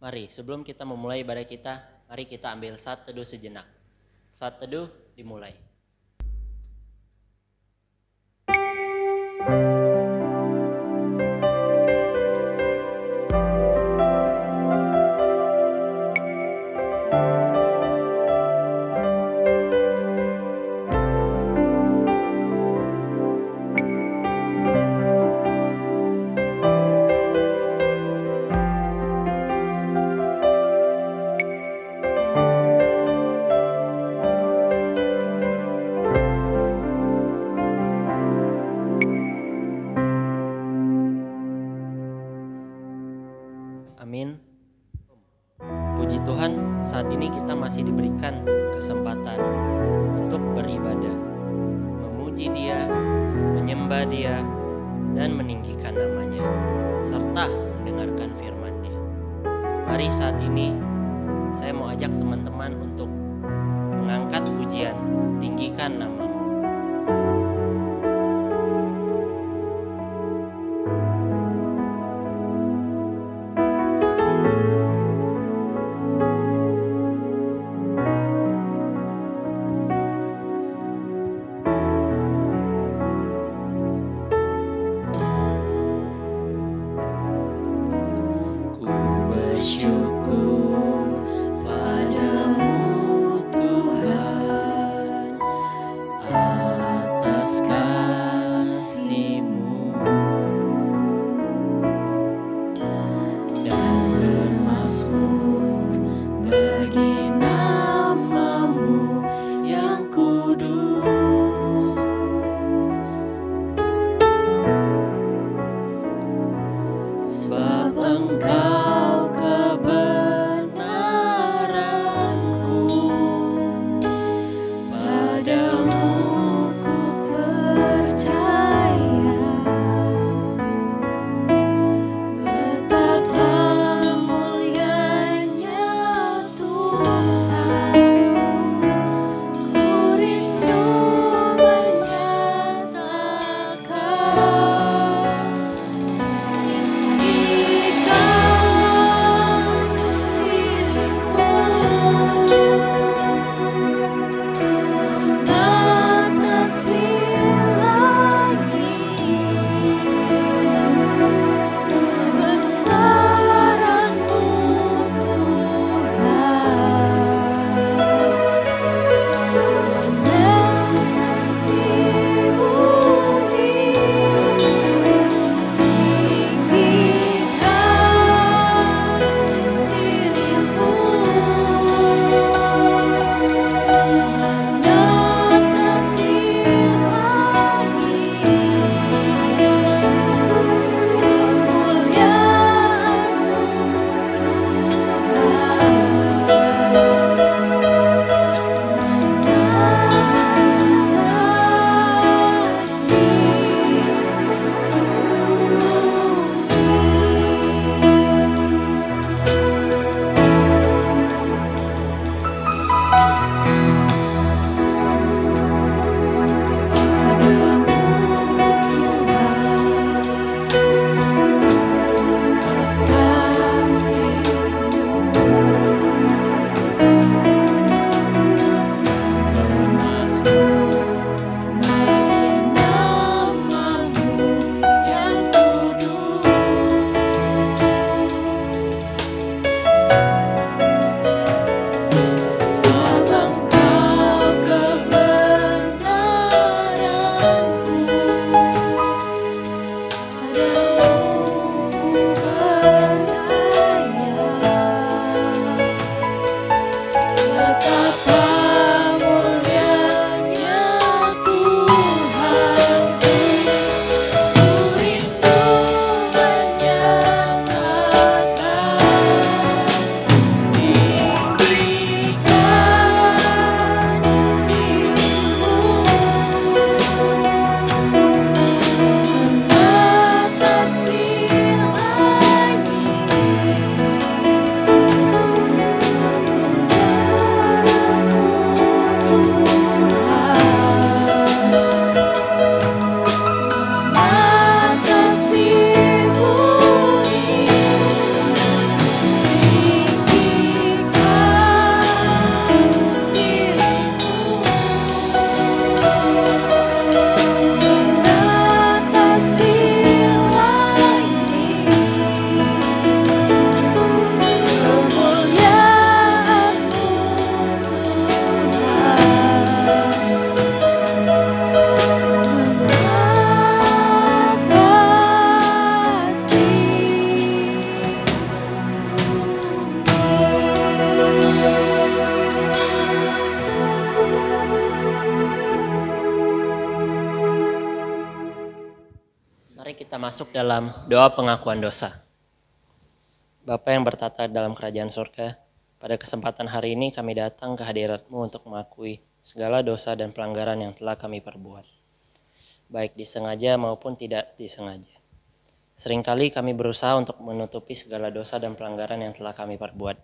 Mari sebelum kita memulai ibadah kita, mari kita ambil saat teduh sejenak. Saat teduh dimulai. Amin. Puji Tuhan, saat ini kita masih diberikan kesempatan untuk beribadah, memuji Dia, menyembah Dia, dan meninggikan nama-Nya, serta mendengarkan firman-Nya. Mari saat ini saya mau ajak teman-teman untuk mengangkat pujian, tinggikan nama-Mu. Bersyukur padamu Tuhan atas kasih-Mu dan bermazmur bagi nama-Mu yang kudus, sebab Engkau kebenaran Mari kita masuk dalam doa pengakuan dosa. Bapa yang bertata dalam kerajaan surga, pada kesempatan hari ini kami datang ke hadirat-Mu untuk mengakui segala dosa dan pelanggaran yang telah kami perbuat, baik disengaja maupun tidak disengaja. Seringkali kami berusaha untuk menutupi segala dosa dan pelanggaran yang telah kami perbuat.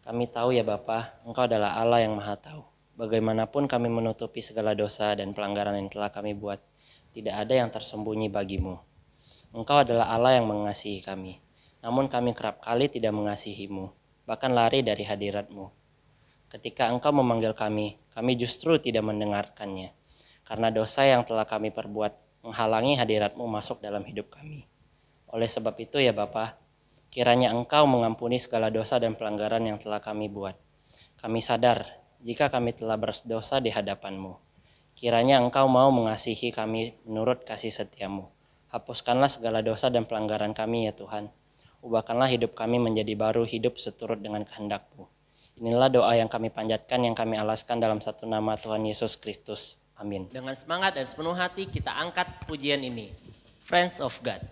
Kami tahu ya Bapa, Engkau adalah Allah yang Maha Tahu. Bagaimanapun kami menutupi segala dosa dan pelanggaran yang telah kami buat, tidak ada yang tersembunyi bagimu. Engkau adalah Allah yang mengasihi kami, namun kami kerap kali tidak mengasihi-Mu, bahkan lari dari hadirat-Mu. Ketika Engkau memanggil kami justru tidak mendengarkannya, karena dosa yang telah kami perbuat menghalangi hadirat-Mu masuk dalam hidup kami. Oleh sebab itu ya Bapa, kiranya Engkau mengampuni segala dosa dan pelanggaran yang telah kami buat. Kami sadar jika kami telah berdosa di hadapan-Mu. Kiranya Engkau mau mengasihi kami menurut kasih setia-Mu. Hapuskanlah segala dosa dan pelanggaran kami ya Tuhan. Ubahkanlah hidup kami menjadi baru, hidup seturut dengan kehendak-Mu. Inilah doa yang kami panjatkan, yang kami alaskan dalam satu nama Tuhan Yesus Kristus. Amin. Dengan semangat dan sepenuh hati kita angkat pujian ini. Friends of God.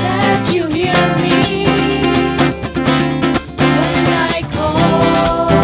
That you hear me when I call.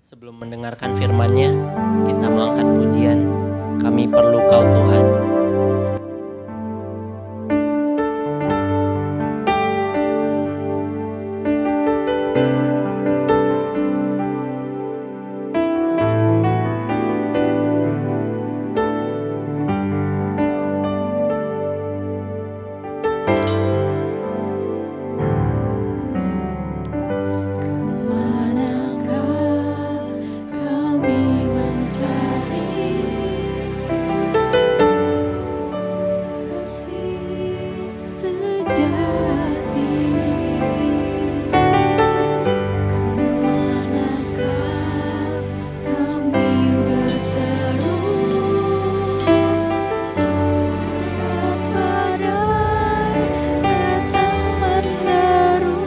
Sebelum mendengarkan firman-Nya, kita mengangkat pujian, Kami Perlu Kau Tuhan. Kemanakah kami mencari kasih sejati? Kemanakah kami berseru saat badai datang meneru?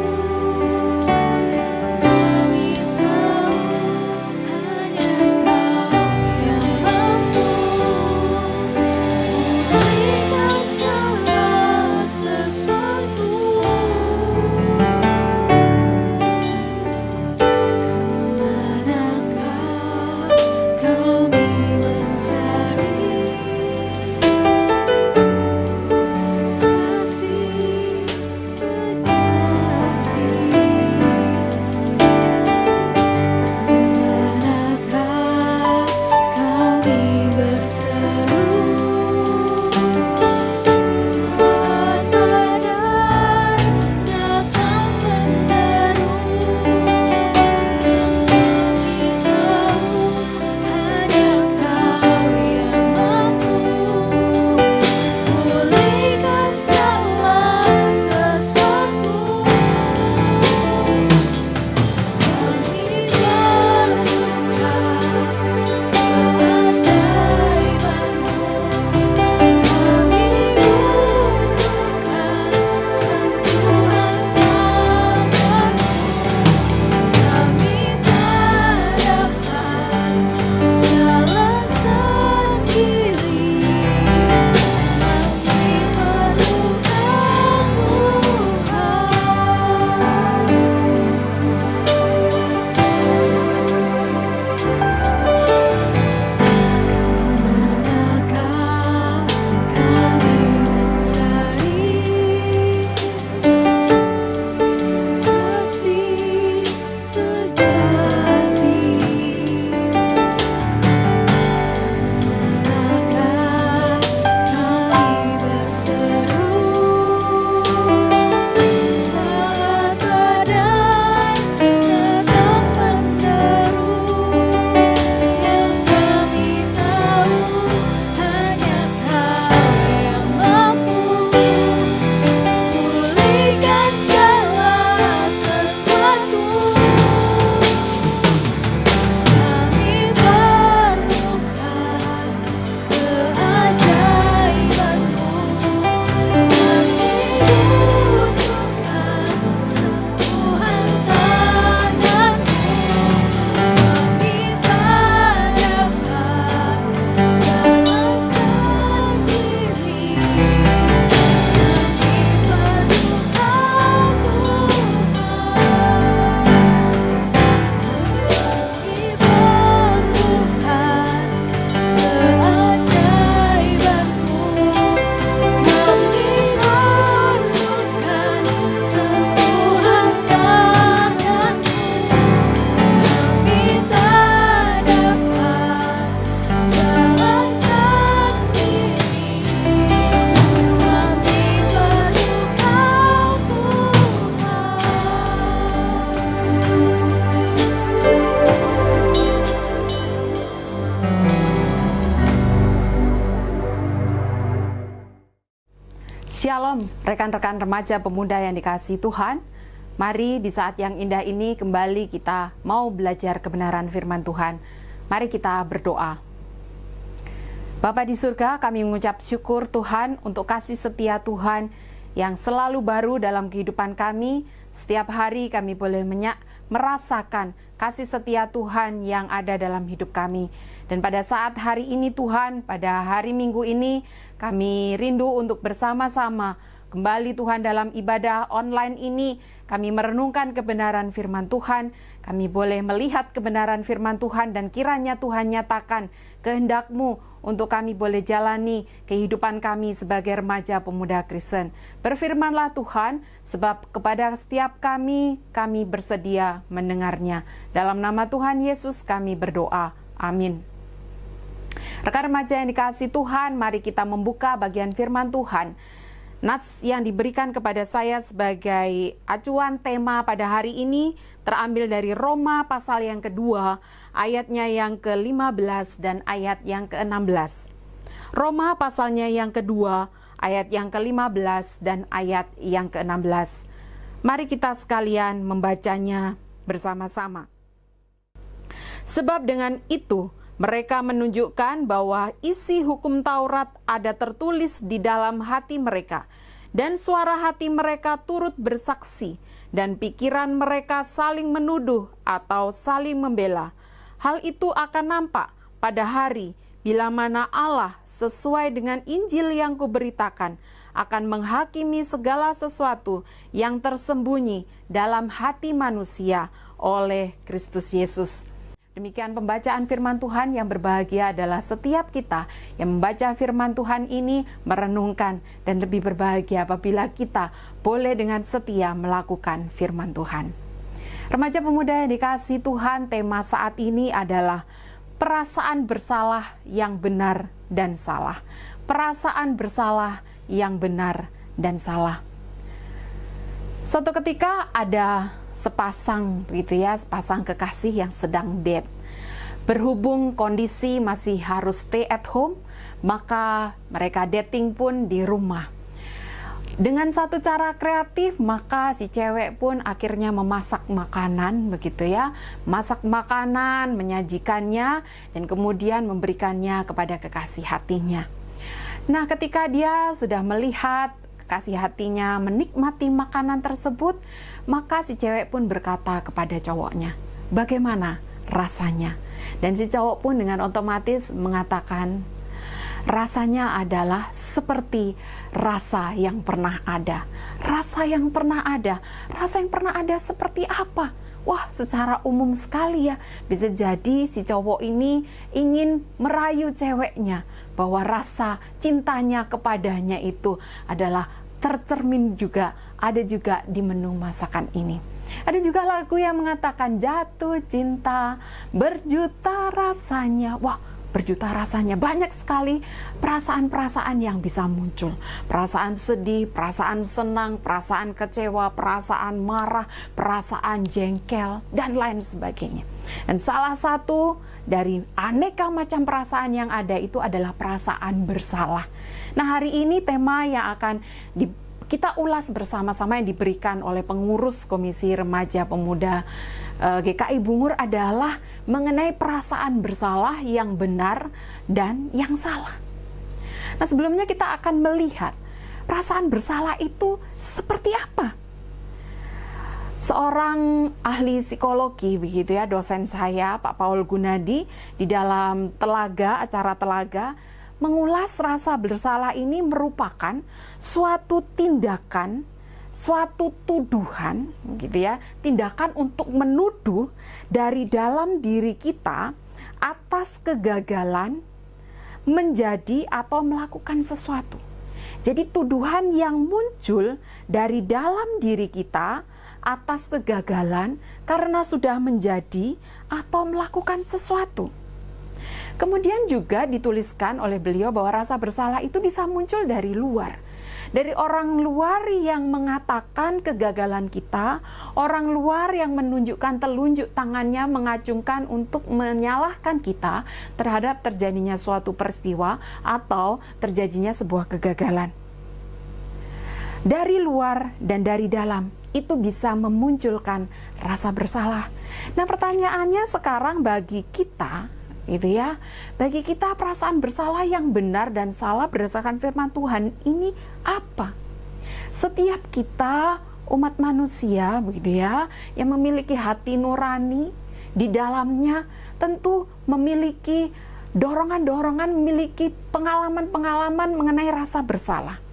Kami tahu hanya Kau yang mampu berikan segala sesuatu. Kemanakah kami mencari kasih sejati? Kemanakah kami berseru saat badai datang meneru? Kami tahu hanya Kau yang mampu pulihkan segala sesuatu. Kami perlukan keajaiban-Mu. Kami butuhkan sentuhan tangan-Mu. Kami tak dapat jalan sendiri. Kami perlukan Kemanakah kami mencari kasih sejati? Kemanakah kami berseru saat badai datang meneru? Yang kami tahu hanya Kau yang mampu pulihkan segala sesuatu. Kami perlukan keajaiban-Mu. Kami butuhkan sentuhan tangan-Mu. Kami tak dapat jalan sendiri. Kami perlukan Shalom, rekan-rekan remaja pemuda yang dikasihi Tuhan. Mari di saat yang indah ini kembali kita mau belajar kebenaran firman Tuhan. Mari kita berdoa. Bapa di surga, kami mengucap syukur Tuhan untuk kasih setia Tuhan yang selalu baru dalam kehidupan kami. Setiap hari kami boleh merasakan kasih setia Tuhan yang ada dalam hidup kami. Dan pada saat hari ini Tuhan, pada hari Minggu ini, kami rindu untuk bersama-sama kembali Tuhan dalam ibadah online ini. Kami merenungkan kebenaran firman Tuhan, kami boleh melihat kebenaran firman Tuhan dan kiranya Tuhan nyatakan kehendak-Mu untuk kami boleh jalani kehidupan kami sebagai remaja pemuda Kristen. Berfirmanlah Tuhan, sebab kepada setiap kami bersedia mendengarnya. Dalam nama Tuhan Yesus kami berdoa. Amin. Rekan remaja yang dikasihi Tuhan, mari kita membuka bagian firman Tuhan. Nats yang diberikan kepada saya sebagai acuan tema pada hari ini terambil dari Roma pasal yang kedua, ayatnya yang ke-15 dan ayat yang ke-16. Roma pasalnya yang kedua, ayat yang ke-15 dan ayat yang ke-16. Mari kita sekalian membacanya bersama-sama. Sebab dengan itu, mereka menunjukkan bahwa isi hukum Taurat ada tertulis di dalam hati mereka, dan suara hati mereka turut bersaksi, dan pikiran mereka saling menuduh atau saling membela. Hal itu akan nampak pada hari bila mana Allah sesuai dengan Injil yang kuberitakan akan menghakimi segala sesuatu yang tersembunyi dalam hati manusia oleh Kristus Yesus. Demikian pembacaan firman Tuhan. Yang berbahagia adalah setiap kita yang membaca firman Tuhan ini, merenungkan, dan lebih berbahagia apabila kita boleh dengan setia melakukan firman Tuhan. Remaja pemuda yang dikasihi Tuhan, tema saat ini adalah perasaan bersalah yang benar dan salah. Perasaan bersalah yang benar dan salah. Suatu ketika ada sepasang kekasih yang sedang date. Berhubung kondisi masih harus stay at home, maka mereka dating pun di rumah. Dengan satu cara kreatif, maka si cewek pun akhirnya memasak makanan, masak makanan, menyajikannya, dan kemudian memberikannya kepada kekasih hatinya. Nah, ketika dia sudah melihat kekasih hatinya menikmati makanan tersebut, maka si cewek pun berkata kepada cowoknya, bagaimana rasanya? Dan si cowok pun dengan otomatis mengatakan, rasanya adalah seperti rasa yang pernah ada. Rasa yang pernah ada. Rasa yang pernah ada seperti apa? Wah, secara umum sekali ya. Bisa jadi si cowok ini ingin merayu ceweknya bahwa rasa cintanya kepadanya itu adalah tercermin juga, ada juga di menu masakan ini. Ada juga lagu yang mengatakan jatuh cinta berjuta rasanya. Wah, berjuta rasanya, banyak sekali perasaan-perasaan yang bisa muncul. Perasaan sedih, perasaan senang, perasaan kecewa, perasaan marah, perasaan jengkel, dan lain sebagainya. Dan salah satu dari aneka macam perasaan yang ada itu adalah perasaan bersalah. Nah, hari ini tema yang akan kita ulas bersama-sama yang diberikan oleh pengurus Komisi Remaja Pemuda GKI Bungur adalah mengenai perasaan bersalah yang benar dan yang salah. Nah, sebelumnya kita akan melihat perasaan bersalah itu seperti apa. Seorang ahli psikologi dosen saya Pak Paul Gunadi di dalam acara Telaga mengulas rasa bersalah ini merupakan suatu tindakan, suatu tuduhan, tindakan untuk menuduh dari dalam diri kita atas kegagalan menjadi atau melakukan sesuatu. Jadi tuduhan yang muncul dari dalam diri kita atas kegagalan karena sudah menjadi atau melakukan sesuatu. Kemudian juga dituliskan oleh beliau bahwa rasa bersalah itu bisa muncul dari luar. Dari orang luar yang mengatakan kegagalan kita, orang luar yang menunjukkan telunjuk tangannya mengacungkan untuk menyalahkan kita terhadap terjadinya suatu peristiwa atau terjadinya sebuah kegagalan. Dari luar dan dari dalam itu bisa memunculkan rasa bersalah. Nah, pertanyaannya sekarang bagi kita bagi kita perasaan bersalah yang benar dan salah berdasarkan firman Tuhan ini apa? Setiap kita umat manusia yang memiliki hati nurani, di dalamnya tentu memiliki dorongan-dorongan, memiliki pengalaman-pengalaman mengenai rasa bersalah.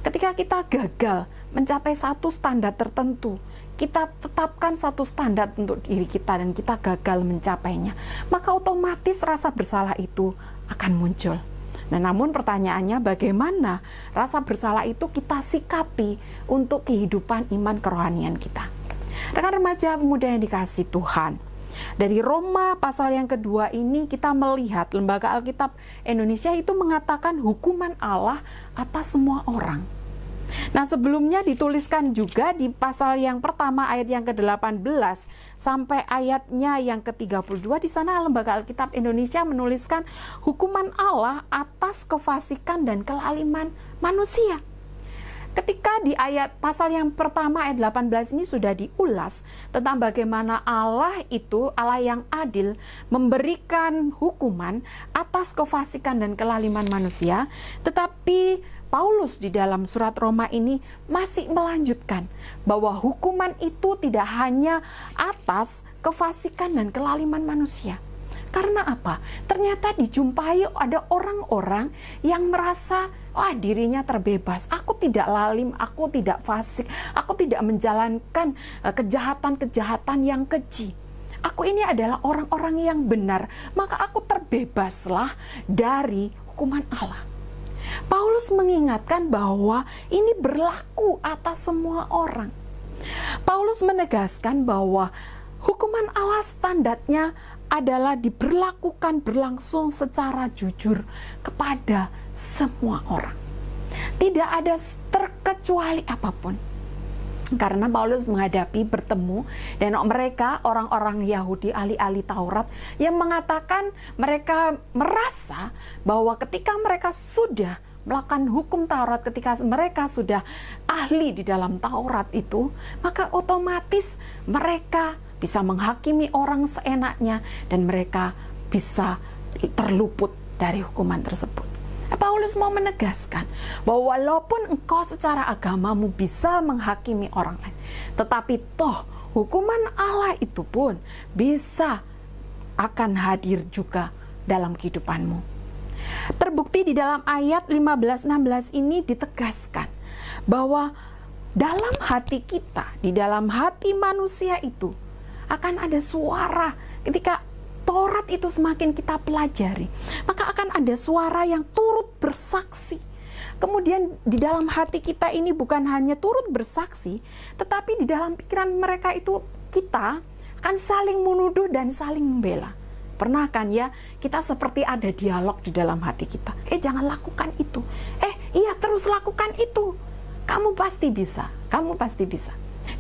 Ketika kita gagal mencapai satu standar tertentu, kita tetapkan satu standar untuk diri kita dan kita gagal mencapainya, maka otomatis rasa bersalah itu akan muncul. Nah, namun pertanyaannya, bagaimana rasa bersalah itu kita sikapi untuk kehidupan iman kerohanian kita? Rekan remaja pemuda yang dikasihi Tuhan, dari Roma pasal yang kedua ini kita melihat Lembaga Alkitab Indonesia itu mengatakan hukuman Allah atas semua orang. Nah, sebelumnya dituliskan juga di pasal yang pertama ayat yang ke-18 sampai ayatnya yang ke-32, di sana Lembaga Alkitab Indonesia menuliskan hukuman Allah atas kefasikan dan kelaliman manusia. Ketika di ayat pasal yang pertama ayat 18 ini sudah diulas tentang bagaimana Allah itu, Allah yang adil, memberikan hukuman atas kefasikan dan kelaliman manusia, tetapi Paulus di dalam surat Roma ini masih melanjutkan bahwa hukuman itu tidak hanya atas kefasikan dan kelaliman manusia. Karena apa? Ternyata dijumpai ada orang-orang yang merasa, wah, dirinya terbebas. Aku tidak lalim, aku tidak fasik, aku tidak menjalankan kejahatan-kejahatan yang keji. Aku ini adalah orang-orang yang benar, maka aku terbebaslah dari hukuman Allah. Paulus mengingatkan bahwa ini berlaku atas semua orang. Paulus menegaskan bahwa hukuman Allah standarnya adalah diberlakukan berlangsung secara jujur kepada semua orang. Tidak ada terkecuali apapun. Karena Paulus bertemu dengan mereka, orang-orang Yahudi ahli-ahli Taurat, yang mengatakan mereka merasa bahwa ketika mereka sudah melakukan hukum Taurat, ketika mereka sudah ahli di dalam Taurat itu, maka otomatis mereka bisa menghakimi orang seenaknya dan mereka bisa terluput dari hukuman tersebut. Paulus mau menegaskan bahwa walaupun engkau secara agamamu bisa menghakimi orang lain, tetapi toh hukuman Allah itu pun bisa akan hadir juga dalam kehidupanmu. Terbukti di dalam ayat 15-16 ini ditegaskan bahwa dalam hati kita, di dalam hati manusia itu akan ada suara. Ketika Taurat itu semakin kita pelajari, maka akan ada suara yang turut bersaksi. Kemudian di dalam hati kita ini bukan hanya turut bersaksi, tetapi di dalam pikiran mereka itu kita akan saling menuduh dan saling membela. Pernah kan ya, kita seperti ada dialog di dalam hati kita. Jangan lakukan itu. Iya, terus lakukan itu. Kamu pasti bisa, kamu pasti bisa.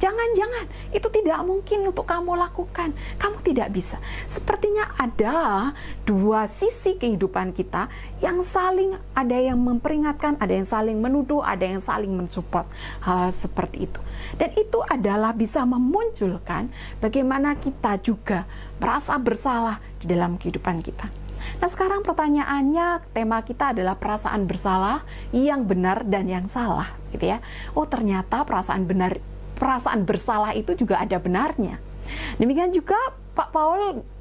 Jangan, itu tidak mungkin untuk kamu lakukan. Kamu tidak bisa. Sepertinya ada dua sisi kehidupan kita yang saling, ada yang memperingatkan, ada yang saling menuduh, ada yang saling mensupport hal seperti itu. Dan itu adalah bisa memunculkan bagaimana kita juga merasa bersalah di dalam kehidupan kita. Nah, sekarang pertanyaannya, tema kita adalah perasaan bersalah yang benar dan yang salah, gitu ya. Ternyata perasaan bersalah itu juga ada benarnya. Demikian juga Pak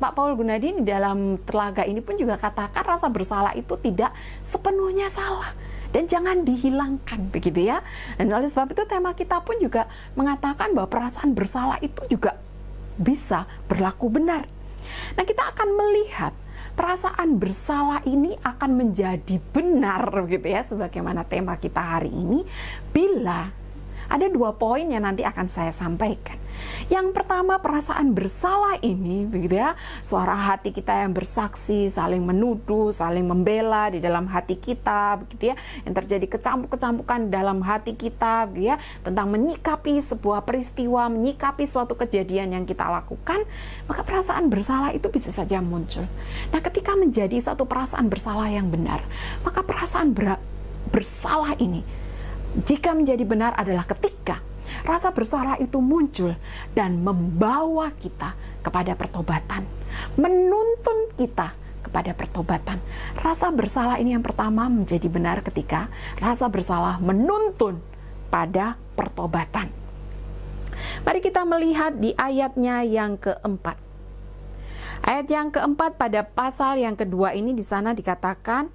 Paul Gunadi di dalam telaga ini pun juga katakan rasa bersalah itu tidak sepenuhnya salah dan jangan dihilangkan, begitu ya. Dan oleh sebab itu tema kita pun juga mengatakan bahwa perasaan bersalah itu juga bisa berlaku benar. Nah, kita akan melihat perasaan bersalah ini akan menjadi benar, begitu ya, sebagaimana tema kita hari ini, bila ada dua poin yang nanti akan saya sampaikan. Yang pertama, perasaan bersalah ini, begitu ya, suara hati kita yang bersaksi, saling menuduh, saling membela di dalam hati kita, begitu ya, yang terjadi kecampuk-kecampukan dalam hati kita, begitu ya, tentang menyikapi sebuah peristiwa, menyikapi suatu kejadian yang kita lakukan, maka perasaan bersalah itu bisa saja muncul. Nah, ketika menjadi satu perasaan bersalah yang benar, maka perasaan bersalah ini jika menjadi benar adalah ketika rasa bersalah itu muncul dan membawa kita kepada pertobatan, menuntun kita kepada pertobatan. Rasa bersalah ini yang pertama menjadi benar ketika rasa bersalah menuntun pada pertobatan. Mari kita melihat di ayatnya yang keempat. Ayat yang keempat pada pasal yang kedua ini, di sana dikatakan,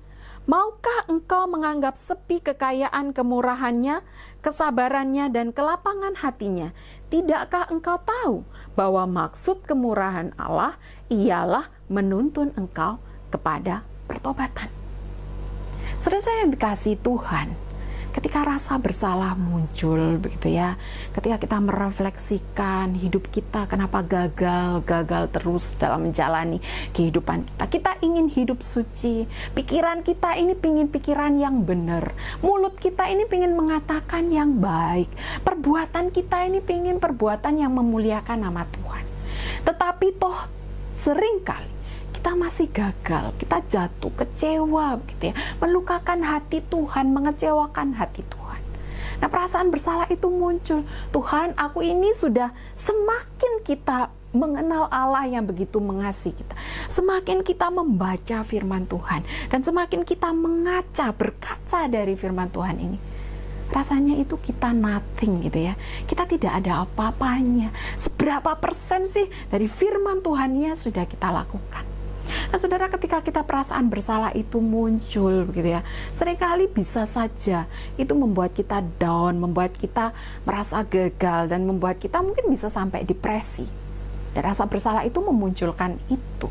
Maukah engkau menganggap sepi kekayaan kemurahannya, kesabarannya, dan kelapangan hatinya? Tidakkah engkau tahu bahwa maksud kemurahan Allah ialah menuntun engkau kepada pertobatan? Saudara saya yang dikasihi Tuhan, ketika rasa bersalah muncul begitu ya, ketika kita merefleksikan hidup kita kenapa gagal terus dalam menjalani kehidupan kita. Kita ingin hidup suci, pikiran kita ini pingin pikiran yang benar, mulut kita ini pingin mengatakan yang baik, perbuatan kita ini pingin perbuatan yang memuliakan nama Tuhan. Tetapi toh seringkali kita masih gagal, kita jatuh, kecewa gitu ya, melukakan hati Tuhan, mengecewakan hati Tuhan. Nah, perasaan bersalah itu muncul. Tuhan, aku ini sudah semakin kita mengenal Allah yang begitu mengasihi kita, semakin kita membaca firman Tuhan, dan semakin kita berkaca dari firman Tuhan ini, rasanya itu kita nothing gitu ya. Kita tidak ada apa-apanya. Seberapa persen sih dari firman Tuhannya sudah kita lakukan? Nah, saudara, ketika kita perasaan bersalah itu muncul begitu ya, seringkali bisa saja itu membuat kita down, membuat kita merasa gagal, dan membuat kita mungkin bisa sampai depresi. Dan rasa bersalah itu memunculkan itu.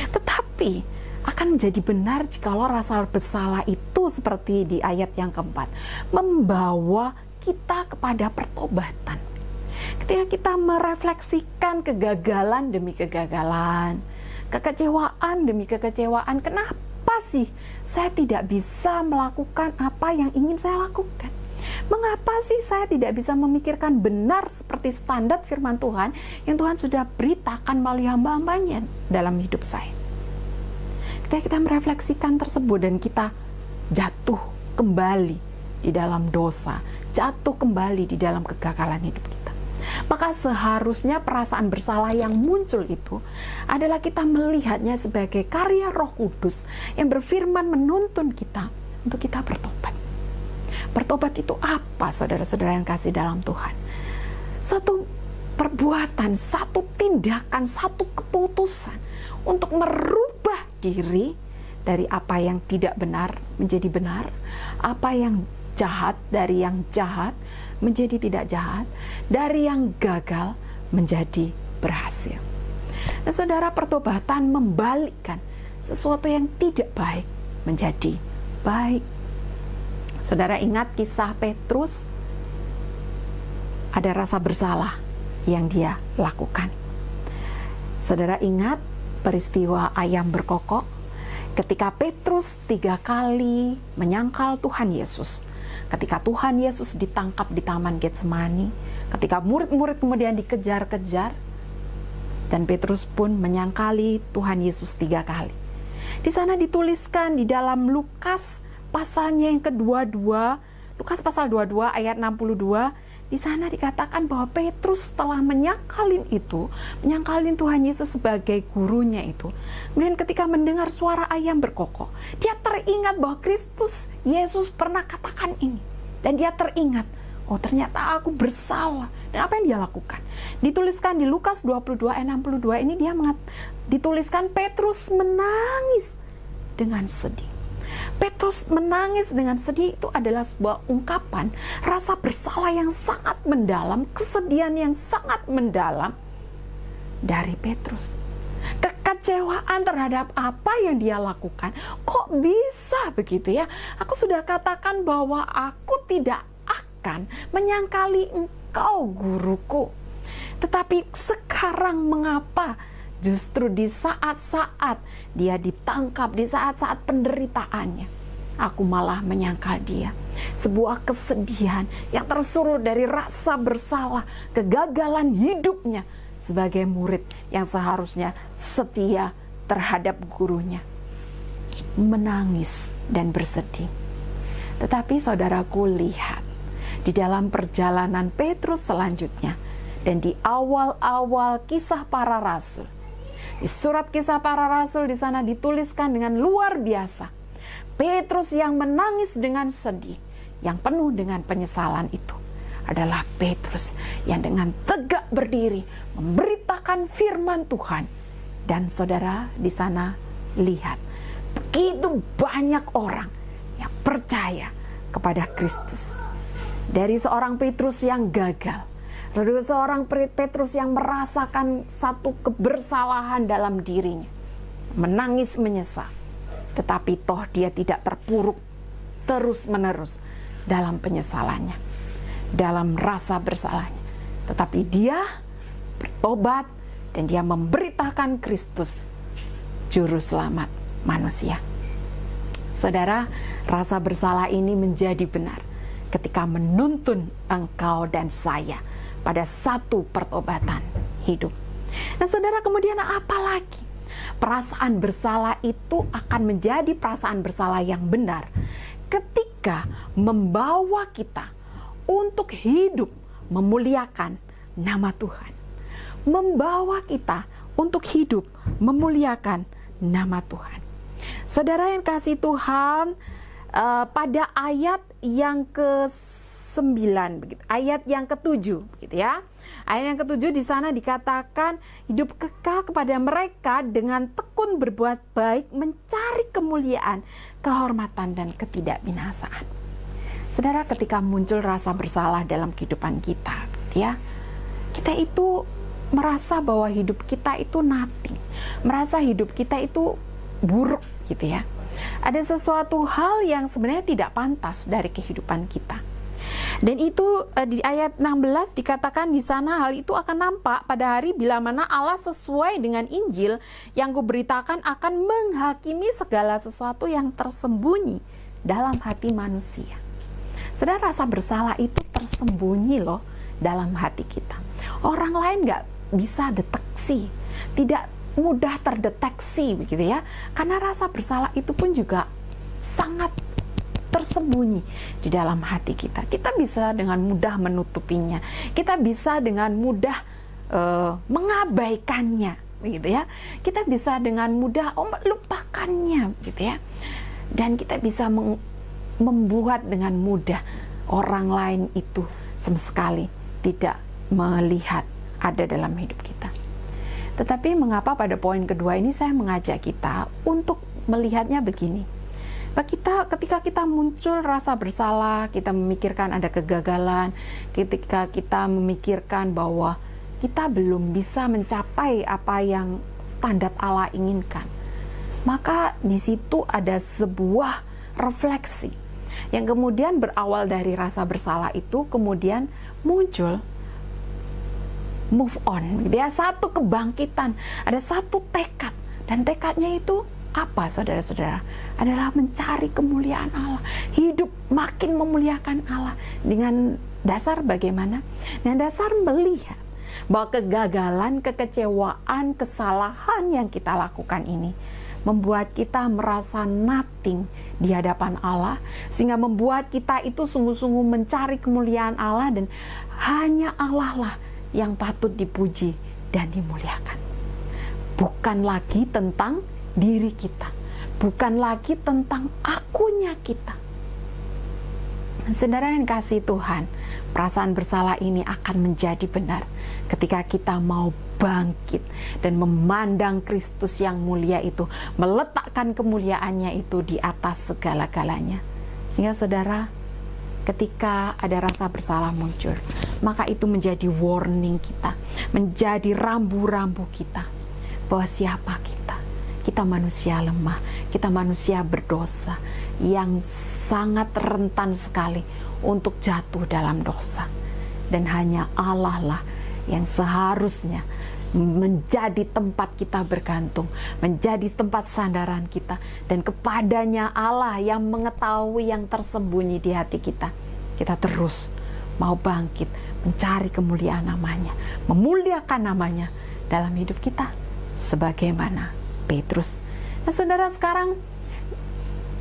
Tetapi akan menjadi benar jikalau rasa bersalah itu seperti di ayat yang keempat, membawa kita kepada pertobatan. Ketika kita merefleksikan kegagalan demi kegagalan, kekecewaan demi kekecewaan, kenapa sih saya tidak bisa melakukan apa yang ingin saya lakukan? Mengapa sih saya tidak bisa memikirkan benar seperti standar firman Tuhan yang Tuhan sudah beritakan melalui hamba-hambanya dalam hidup saya? Ketika kita merefleksikan tersebut dan kita jatuh kembali di dalam dosa, jatuh kembali di dalam kegagalan hidup kita, maka seharusnya perasaan bersalah yang muncul itu adalah kita melihatnya sebagai karya Roh Kudus yang berfirman menuntun kita untuk kita bertobat. Bertobat itu apa, saudara-saudara yang kasih dalam Tuhan? Satu perbuatan, satu tindakan, satu keputusan untuk merubah diri dari apa yang tidak benar menjadi benar, apa yang jahat dari yang jahat menjadi tidak jahat, dari yang gagal menjadi berhasil. Nah, saudara, pertobatan membalikkan sesuatu yang tidak baik menjadi baik. Saudara ingat kisah Petrus, ada rasa bersalah yang dia lakukan. Saudara ingat peristiwa ayam berkokok, ketika Petrus 3 kali menyangkal Tuhan Yesus. Ketika Tuhan Yesus ditangkap di Taman Getsemani, ketika murid-murid kemudian dikejar-kejar, dan Petrus pun menyangkali Tuhan Yesus 3 kali. Di sana dituliskan di dalam Lukas pasalnya yang kedua-dua, Lukas pasal 22 ayat 62, di sana dikatakan bahwa Petrus telah menyangkalin Tuhan Yesus sebagai gurunya itu. Kemudian ketika mendengar suara ayam berkokok, dia teringat bahwa Kristus Yesus pernah katakan ini. Dan dia teringat, oh ternyata aku bersalah. Dan apa yang dia lakukan? Dituliskan di Lukas 22 ayat 62 ini dituliskan Petrus menangis dengan sedih. Petrus menangis dengan sedih itu adalah sebuah ungkapan rasa bersalah yang sangat mendalam, kesedihan yang sangat mendalam dari Petrus. Kekecewaan terhadap apa yang dia lakukan. Kok bisa begitu ya? Aku sudah katakan bahwa aku tidak akan menyangkali engkau guruku. Tetapi sekarang mengapa justru di saat-saat dia ditangkap, di saat-saat penderitaannya, aku malah menyangkal dia? Sebuah kesedihan yang tersulut dari rasa bersalah, kegagalan hidupnya sebagai murid yang seharusnya setia terhadap gurunya. Menangis dan bersedih. Tetapi saudaraku, lihat di dalam perjalanan Petrus selanjutnya dan di awal-awal kisah para rasul. Di surat kisah para rasul di sana dituliskan dengan luar biasa. Petrus yang menangis dengan sedih, yang penuh dengan penyesalan itu adalah Petrus yang dengan tegak berdiri memberitakan firman Tuhan. Dan saudara, di sana lihat begitu banyak orang yang percaya kepada Kristus. Dari seorang Petrus yang gagal, dari seorang Petrus yang merasakan satu kebersalahan dalam dirinya, menangis menyesal, tetapi toh dia tidak terpuruk terus-menerus dalam penyesalannya, dalam rasa bersalahnya, tetapi dia bertobat dan dia memberitakan Kristus, Juru Selamat manusia. Saudara, rasa bersalah ini menjadi benar ketika menuntun engkau dan saya pada satu pertobatan hidup. Nah saudara, kemudian apa lagi? Perasaan bersalah itu akan menjadi perasaan bersalah yang benar ketika membawa kita untuk hidup memuliakan nama Tuhan. Membawa kita untuk hidup memuliakan nama Tuhan. Saudara yang kasih Tuhan, pada ayat yang ke-9 begitu, ayat yang ke-7 begitu ya. Ayat yang ke-7 di sana dikatakan hidup kekal kepada mereka dengan tekun berbuat baik, mencari kemuliaan, kehormatan dan ketidakbinasaan. Saudara, ketika muncul rasa bersalah dalam kehidupan kita, gitu ya, kita itu merasa bahwa hidup kita itu nothing, merasa hidup kita itu buruk gitu ya. Ada sesuatu hal yang sebenarnya tidak pantas dari kehidupan kita. Dan itu di ayat 16 dikatakan di sana, hal itu akan nampak pada hari bila mana Allah sesuai dengan Injil yang kuberitakan akan menghakimi segala sesuatu yang tersembunyi dalam hati manusia. Saudara, rasa bersalah itu tersembunyi loh dalam hati kita. Orang lain nggak bisa deteksi, tidak mudah terdeteksi begitu ya, karena rasa bersalah itu pun juga sangat tersembunyi di dalam hati kita. Kita bisa dengan mudah menutupinya, kita bisa dengan mudah mengabaikannya begitu ya, kita bisa dengan mudah melupakannya gitu ya, dan kita bisa membuat dengan mudah orang lain itu sama sekali tidak melihat ada dalam hidup kita. Tetapi mengapa pada poin kedua ini saya mengajak kita untuk melihatnya begini. Ketika kita muncul rasa bersalah, kita memikirkan ada kegagalan, ketika kita memikirkan bahwa kita belum bisa mencapai apa yang standar Allah inginkan, maka di situ ada sebuah refleksi yang kemudian berawal dari rasa bersalah itu kemudian muncul move on, gitu ya, satu kebangkitan, ada satu tekad, dan tekadnya itu apa saudara-saudara? Adalah mencari kemuliaan Allah, hidup makin memuliakan Allah. Dengan dasar bagaimana? Dengan dasar melihat bahwa kegagalan, kekecewaan, kesalahan yang kita lakukan ini membuat kita merasa nothing di hadapan Allah, sehingga membuat kita itu sungguh-sungguh mencari kemuliaan Allah, dan hanya Allah lah yang patut dipuji dan dimuliakan. Bukan lagi tentang diri kita, bukan lagi tentang akunya kita. Saudara yang kasih Tuhan, perasaan bersalah ini akan menjadi benar ketika kita mau bangkit dan memandang Kristus yang mulia itu, meletakkan kemuliaannya itu di atas segala-galanya. Sehingga saudara, ketika ada rasa bersalah muncul, maka itu menjadi warning kita, menjadi rambu-rambu kita bahwa siapa kita. Kita manusia lemah, kita manusia berdosa yang sangat rentan sekali untuk jatuh dalam dosa. Dan hanya Allah lah yang seharusnya menjadi tempat kita bergantung, menjadi tempat sandaran kita, dan kepadanya Allah yang mengetahui yang tersembunyi di hati kita. Kita terus mau bangkit, mencari kemuliaan namanya, memuliakan namanya dalam hidup kita sebagaimana Petrus. Nah saudara, sekarang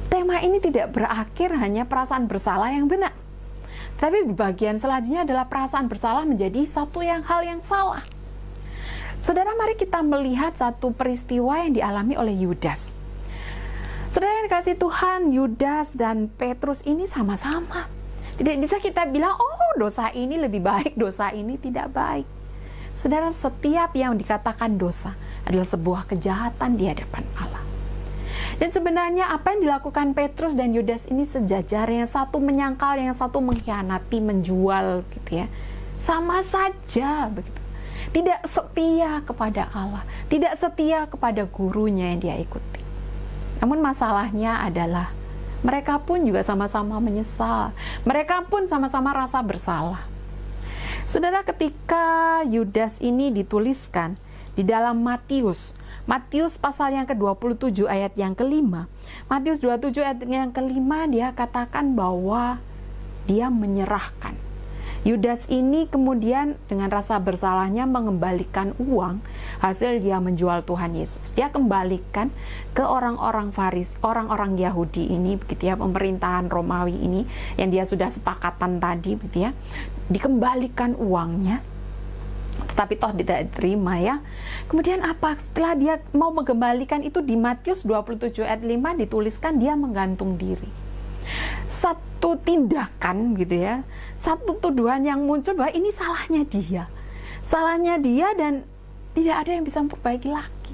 tema ini tidak berakhir hanya perasaan bersalah yang benar, tapi bagian selanjutnya adalah perasaan bersalah menjadi satu hal yang salah. Saudara, mari kita melihat satu peristiwa yang dialami oleh Yudas. Saudara yang kasih Tuhan, Yudas dan Petrus ini sama-sama. Tidak bisa kita bilang, oh dosa ini lebih baik, dosa ini tidak baik. Saudara, setiap yang dikatakan dosa adalah sebuah kejahatan di hadapan Allah. Dan sebenarnya apa yang dilakukan Petrus dan Yudas ini sejajar, yang satu menyangkal, yang satu mengkhianati, menjual gitu ya. Sama saja begitu. Tidak setia kepada Allah, tidak setia kepada gurunya yang dia ikuti. Namun masalahnya adalah mereka pun juga sama-sama menyesal. Mereka pun sama-sama rasa bersalah. Saudara, ketika Yudas ini dituliskan di dalam Matius pasal yang ke-27 ayat yang ke-5. Matius 27 ayat yang ke-5 dia katakan bahwa dia menyerahkan. Yudas ini kemudian dengan rasa bersalahnya mengembalikan uang hasil dia menjual Tuhan Yesus. Dia kembalikan ke orang-orang Farisi, orang-orang Yahudi ini begitu ya, pemerintahan Romawi ini yang dia sudah sepakatan tadi begitu ya. Dikembalikan uangnya, tetapi toh tidak diterima ya. Kemudian apa? Setelah dia mau mengembalikan itu, di Matius 27 ayat 5 dituliskan dia menggantung diri. Satu tindakan gitu ya, satu tuduhan yang muncul bahwa ini salahnya dia dan tidak ada yang bisa memperbaiki lagi.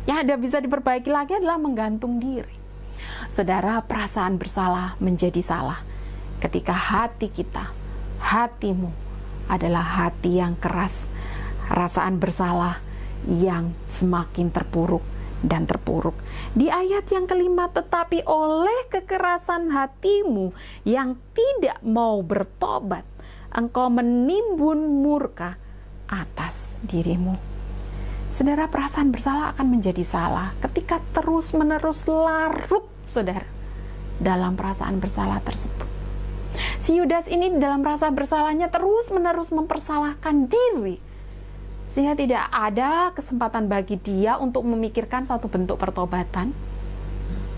Yang ada bisa diperbaiki lagi adalah menggantung diri. Saudara, perasaan bersalah menjadi salah ketika hati kita, hatimu adalah hati yang keras, perasaan bersalah yang semakin terpuruk dan terpuruk. Di ayat yang ke-5, tetapi oleh kekerasan hatimu yang tidak mau bertobat, engkau menimbun murka atas dirimu. Saudara, perasaan bersalah akan menjadi salah ketika terus-menerus larut, saudara, dalam perasaan bersalah tersebut. Si Yudas ini dalam rasa bersalahnya terus-menerus mempersalahkan diri, sehingga tidak ada kesempatan bagi dia untuk memikirkan satu bentuk pertobatan.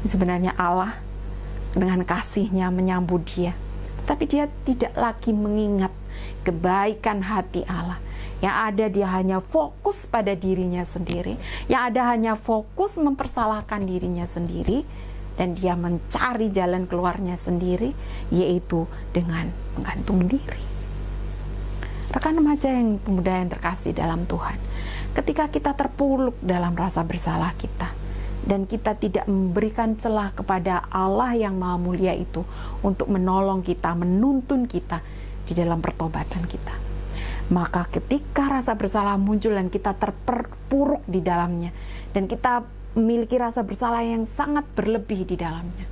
Sebenarnya Allah dengan kasih-Nya menyambut dia, tapi dia tidak lagi mengingat kebaikan hati Allah. Yang ada dia hanya fokus pada dirinya sendiri, yang ada hanya fokus mempersalahkan dirinya sendiri, dan dia mencari jalan keluarnya sendiri, yaitu dengan menggantung diri. Rekan remaja yang pemuda yang terkasih dalam Tuhan, ketika kita terpuruk dalam rasa bersalah kita, dan kita tidak memberikan celah kepada Allah yang Maha Mulia itu untuk menolong kita, menuntun kita di dalam pertobatan kita, maka ketika rasa bersalah muncul dan kita terpuruk di dalamnya, dan kita memiliki rasa bersalah yang sangat berlebih di dalamnya,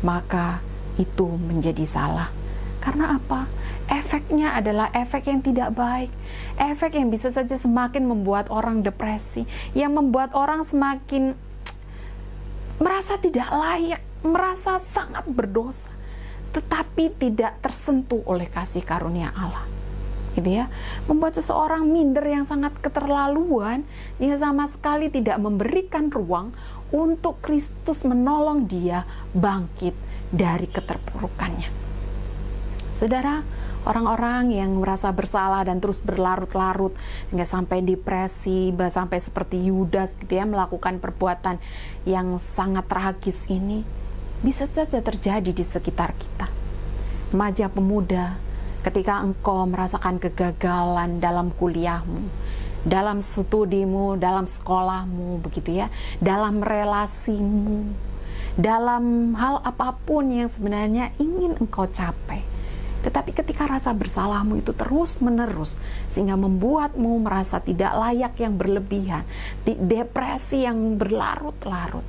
maka itu menjadi salah. Karena apa? Efeknya adalah efek yang tidak baik, efek yang bisa saja semakin membuat orang depresi, yang membuat orang semakin merasa tidak layak, merasa sangat berdosa, tetapi tidak tersentuh oleh kasih karunia Allah, gitu ya. Membuat seseorang minder yang sangat keterlaluan, sehingga sama sekali tidak memberikan ruang untuk Kristus menolong dia bangkit dari keterpurukannya. Saudara, orang-orang yang merasa bersalah dan terus berlarut-larut sehingga sampai depresi, sampai seperti Yudas gitu ya, melakukan perbuatan yang sangat tragis ini, bisa saja terjadi di sekitar kita. Remaja pemuda, ketika engkau merasakan kegagalan dalam kuliahmu, dalam studimu, dalam sekolahmu begitu ya, dalam relasimu, dalam hal apapun yang sebenarnya ingin engkau capai, tetapi ketika rasa bersalahmu itu terus-menerus sehingga membuatmu merasa tidak layak yang berlebihan, depresi yang berlarut-larut,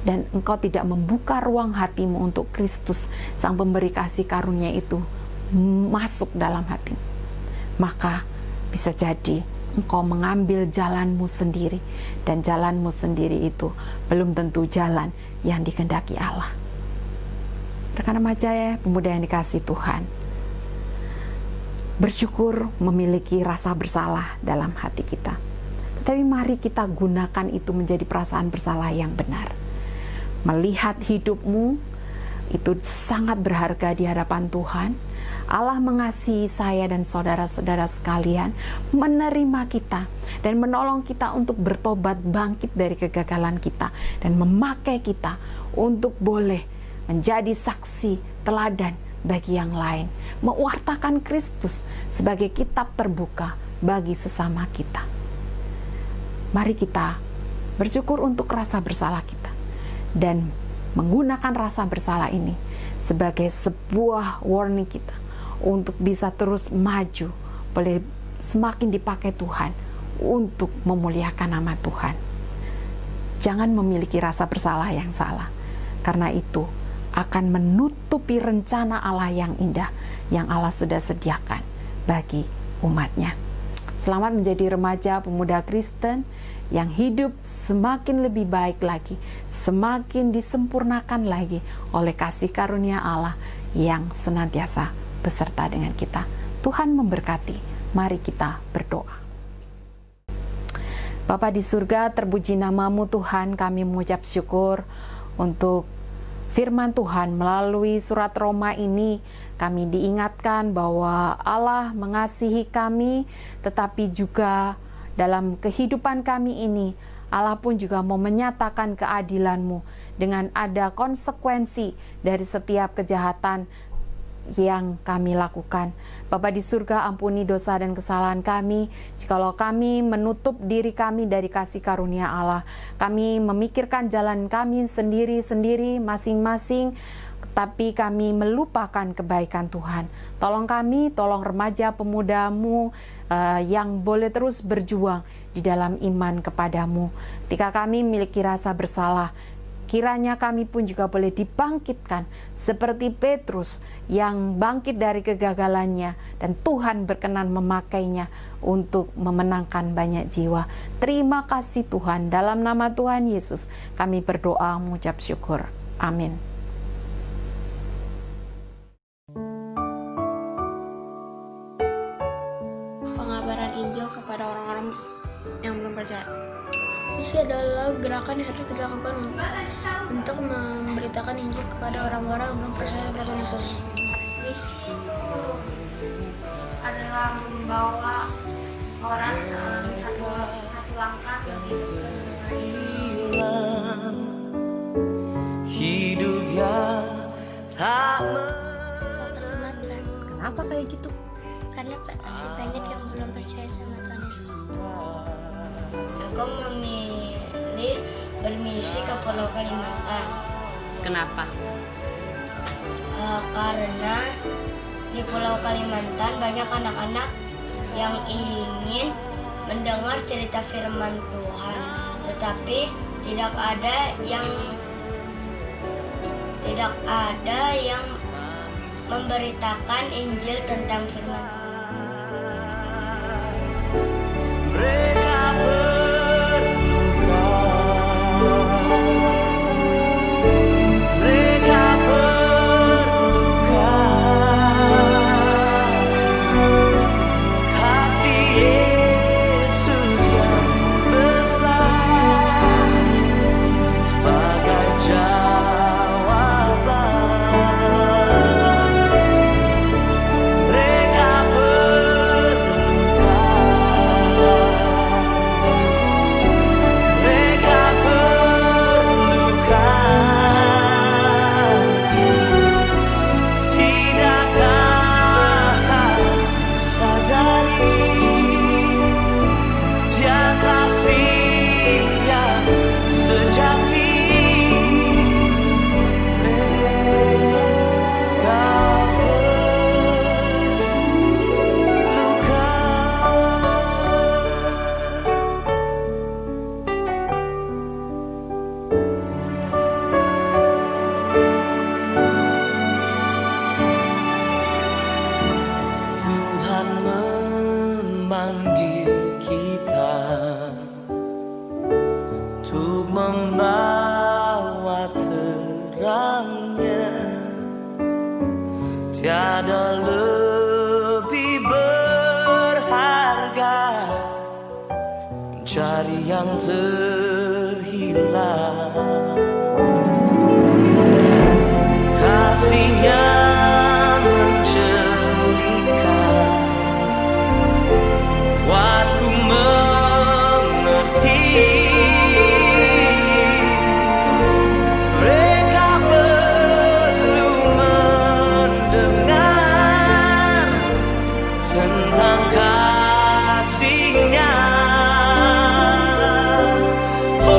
dan engkau tidak membuka ruang hatimu untuk Kristus, Sang Pemberi kasih karunia itu masuk dalam hatimu, maka bisa jadi engkau mengambil jalanmu sendiri, dan jalanmu sendiri itu belum tentu jalan yang dikehendaki Allah. Rekan remaja ya, pemuda yang dikasihi Tuhan, bersyukur memiliki rasa bersalah dalam hati kita, tetapi mari kita gunakan itu menjadi perasaan bersalah yang benar. Melihat hidupmu itu sangat berharga di hadapan Tuhan. Allah mengasihi saya dan saudara-saudara sekalian, menerima kita dan menolong kita untuk bertobat, bangkit dari kegagalan kita, dan memakai kita untuk boleh menjadi saksi teladan bagi yang lain, mewartakan Kristus sebagai kitab terbuka bagi sesama kita. Mari kita bersyukur untuk rasa bersalah kita, dan menggunakan rasa bersalah ini sebagai sebuah warning kita untuk bisa terus maju, boleh semakin dipakai Tuhan untuk memuliakan nama Tuhan. Jangan memiliki rasa bersalah yang salah, karena itu akan menutupi rencana Allah yang indah yang Allah sudah sediakan bagi umatnya. Selamat menjadi remaja pemuda Kristen yang hidup semakin lebih baik lagi, semakin disempurnakan lagi oleh kasih karunia Allah yang senantiasa beserta dengan kita. Tuhan memberkati. Mari kita berdoa. Bapa di surga, terpuji namamu Tuhan, kami mengucap syukur untuk firman Tuhan. Melalui surat Roma ini kami diingatkan bahwa Allah mengasihi kami, tetapi juga dalam kehidupan kami ini Allah pun juga mau menyatakan keadilan-Mu dengan ada konsekuensi dari setiap kejahatan yang kami lakukan. Bapa di surga, ampuni dosa dan kesalahan kami jikalau kami menutup diri kami dari kasih karunia Allah. Kami memikirkan jalan kami sendiri-sendiri masing-masing, tapi kami melupakan kebaikan Tuhan. Tolong kami, tolong remaja pemuda-Mu yang boleh terus berjuang di dalam iman kepadamu. Ketika kami memiliki rasa bersalah, kiranya kami pun juga boleh dibangkitkan seperti Petrus yang bangkit dari kegagalannya dan Tuhan berkenan memakainya untuk memenangkan banyak jiwa. Terima kasih Tuhan, dalam nama Tuhan Yesus kami berdoa mengucap syukur. Amin. Pengabaran Injil kepada orang-orang yang belum percaya. Misi adalah gerakan yang harus kita lakukan untuk memberitakan Injil kepada orang-orang yang belum percaya kepada Tuhan Yesus. Misi itu adalah membawa orang satu langkah menuju ke Tuhan Yesus. Hidup yang tak Papa Sumatera. Kenapa kayak gitu? Karena masih banyak yang belum percaya sama Tuhan Yesus. Aku memilih bermisi ke Pulau Kalimantan. Kenapa? Karena di Pulau Kalimantan banyak anak-anak yang ingin mendengar cerita firman Tuhan, tetapi tidak ada yang memberitakan Injil tentang firman Tuhan. mereka berluka, mereka berluka. Kasih Yesus yang besar sebagai jawaban. Mereka berluka, mereka berluka. Tidakkah kau sadari Dia kasih yang sejati? Mereka berluka. Tuhan memanggil kita untuk membawa terangnya. Tiada lebih berharga mencari yang terhilang. Kasih-Nya menjelikan, buatku mengerti. Mereka perlu mendengar tentang kasih-Nya. Oh,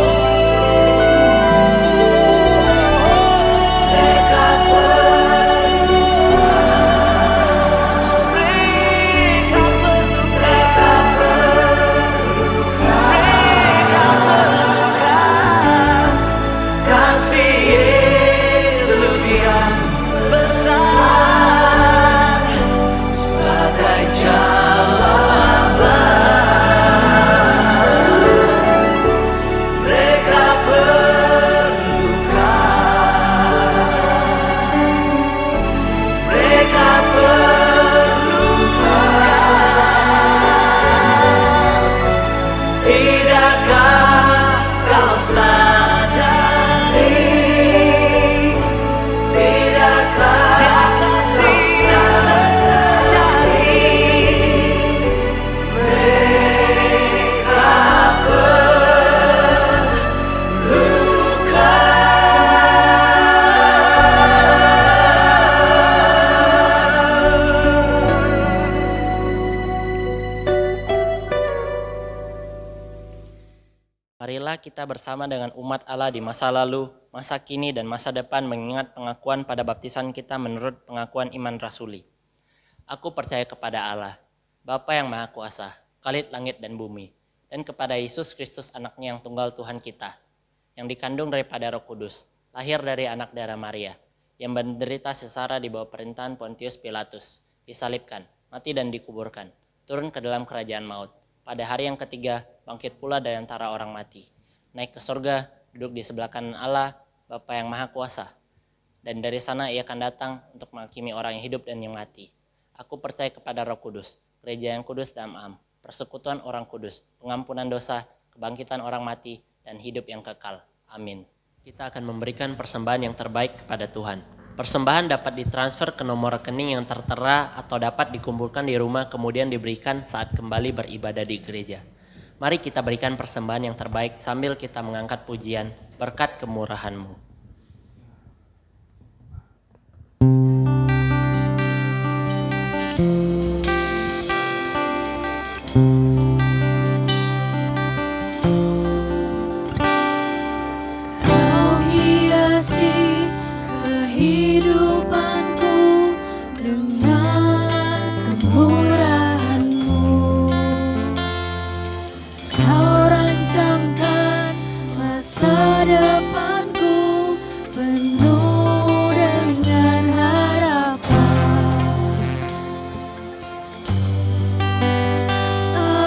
Marilah kita bersama dengan umat Allah di masa lalu, masa kini, dan masa depan mengingat pengakuan pada baptisan kita menurut pengakuan iman rasuli. Aku percaya kepada Allah, Bapa yang Maha Kuasa, Khalid langit dan bumi, dan kepada Yesus Kristus anaknya yang tunggal Tuhan kita, yang dikandung daripada Roh Kudus, lahir dari anak darah Maria, yang menderita sengsara di bawah perintahan Pontius Pilatus, disalibkan, mati dan dikuburkan, turun ke dalam kerajaan maut. Pada hari yang ketiga, bangkit pula dari antara orang mati, naik ke surga, duduk di sebelah kanan Allah, Bapa yang Maha Kuasa. Dan dari sana ia akan datang untuk menghakimi orang yang hidup dan yang mati. Aku percaya kepada Roh Kudus, gereja yang kudus dan am, persekutuan orang kudus, pengampunan dosa, kebangkitan orang mati, dan hidup yang kekal. Amin. Kita akan memberikan persembahan yang terbaik kepada Tuhan. Persembahan dapat ditransfer ke nomor rekening yang tertera atau dapat dikumpulkan di rumah kemudian diberikan saat kembali beribadah di gereja. Mari kita berikan persembahan yang terbaik sambil kita mengangkat pujian berkat kemurahan-Mu. Kau hiasi kehidupanku dengan kemurahan-Mu. Kau rancangkan masa depanku penuh dengan harapan.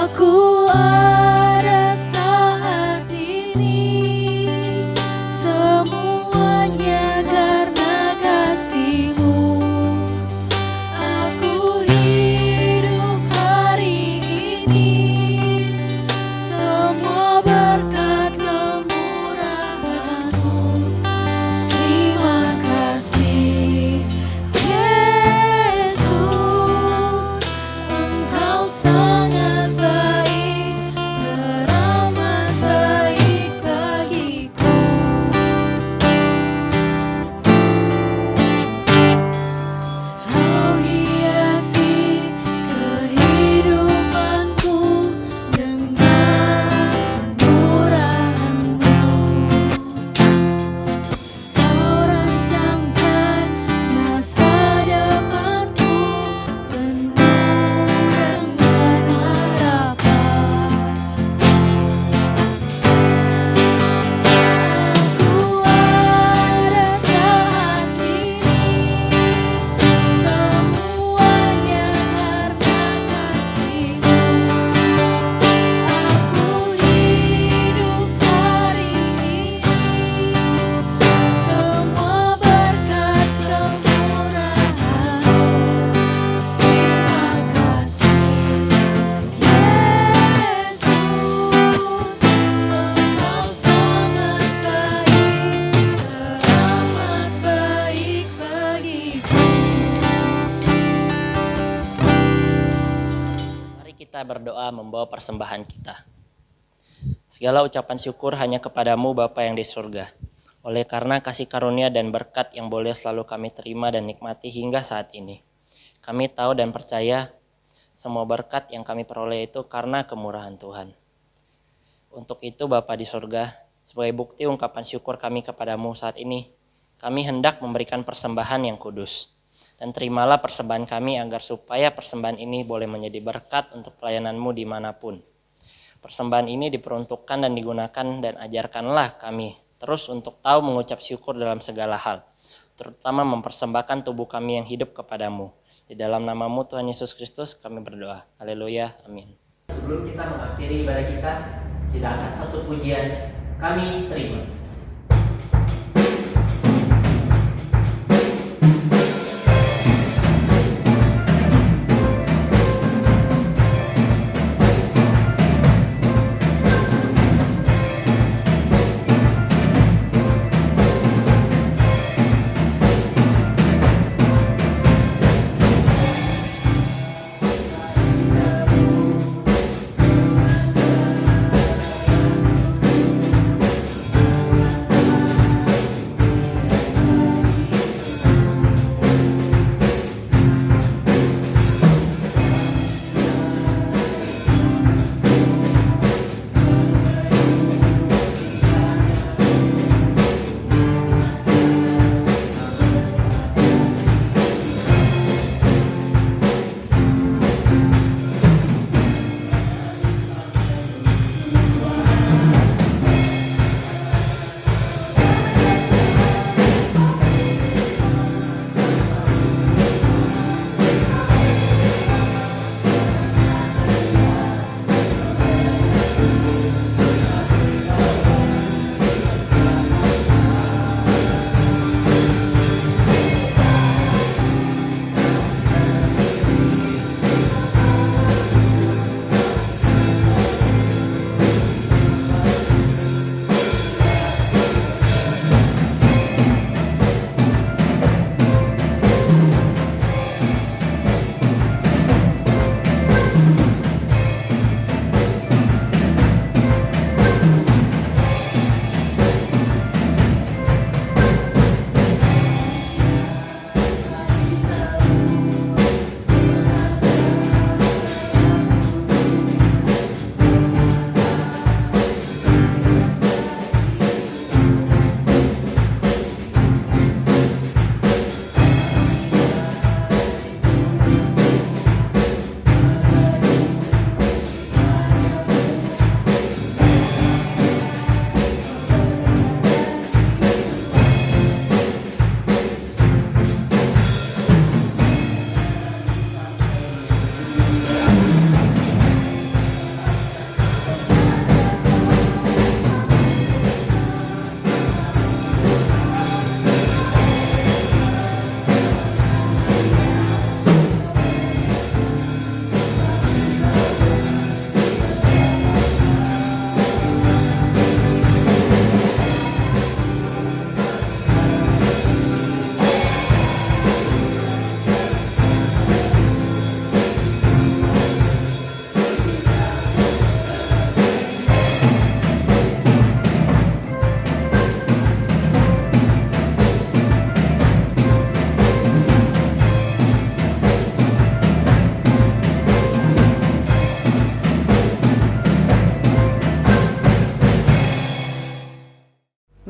Aku ada saat ini, semuanya karena kasih-Mu. Aku hidup hari ini, semua berkat kemurahan-Mu. Terima kasih, Yesus, Engkau sangat baik, teramat baik bagiku. Kau hiasi kehidupanku dengan kemurahan-Mu. Kau rancangkan masa depanku penuh dengan harapan. Aku ada saat ini, semuanya karena kasih-Mu. Aku hidup hari ini, semua berkat kemurahan-Mu. Terima kasih, Yesus, Engkau sangat baik, teramat baik bagiku. Mari kita berdoa membawa persembahan kita. Segala ucapan syukur hanya kepadamu Bapa yang di surga. Oleh karena kasih karunia dan berkat yang boleh selalu kami terima dan nikmati hingga saat ini. Kami tahu dan percaya semua berkat yang kami peroleh itu karena kemurahan Tuhan. Untuk itu Bapa di surga, sebagai bukti ungkapan syukur kami kepadamu saat ini, kami hendak memberikan persembahan yang kudus. Dan terimalah persembahan kami agar supaya persembahan ini boleh menjadi berkat untuk pelayanan-Mu dimanapun. Persembahan ini diperuntukkan dan digunakan dan ajarkanlah kami terus untuk tahu mengucap syukur dalam segala hal, terutama mempersembahkan tubuh kami yang hidup kepadamu. Di dalam nama-Mu Tuhan Yesus Kristus kami berdoa. Haleluya. Amin. Sebelum kita mengakhiri ibadah kita, kita angkat satu pujian kami terima.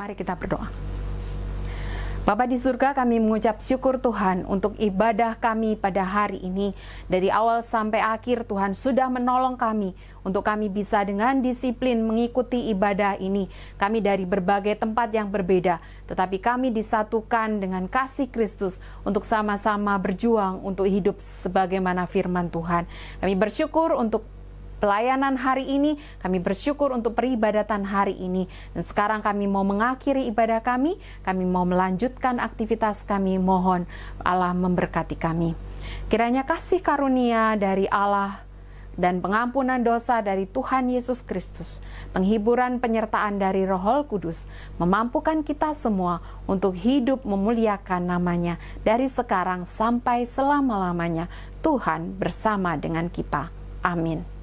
Mari kita berdoa. Bapa di surga, kami mengucap syukur Tuhan untuk ibadah kami pada hari ini. Dari awal sampai akhir Tuhan sudah menolong kami untuk kami bisa dengan disiplin mengikuti ibadah ini. Kami dari berbagai tempat yang berbeda, tetapi kami disatukan dengan kasih Kristus untuk sama-sama berjuang untuk hidup sebagaimana firman Tuhan. Kami bersyukur untuk pelayanan hari ini, kami bersyukur untuk peribadatan hari ini. Dan sekarang kami mau mengakhiri ibadah kami mau melanjutkan aktivitas kami. Mohon Allah memberkati kami. Kiranya kasih karunia dari Allah dan pengampunan dosa dari Tuhan Yesus Kristus, penghiburan penyertaan dari Roh Kudus, memampukan kita semua untuk hidup memuliakan namanya dari sekarang sampai selama-lamanya. Tuhan bersama dengan kita. Amin.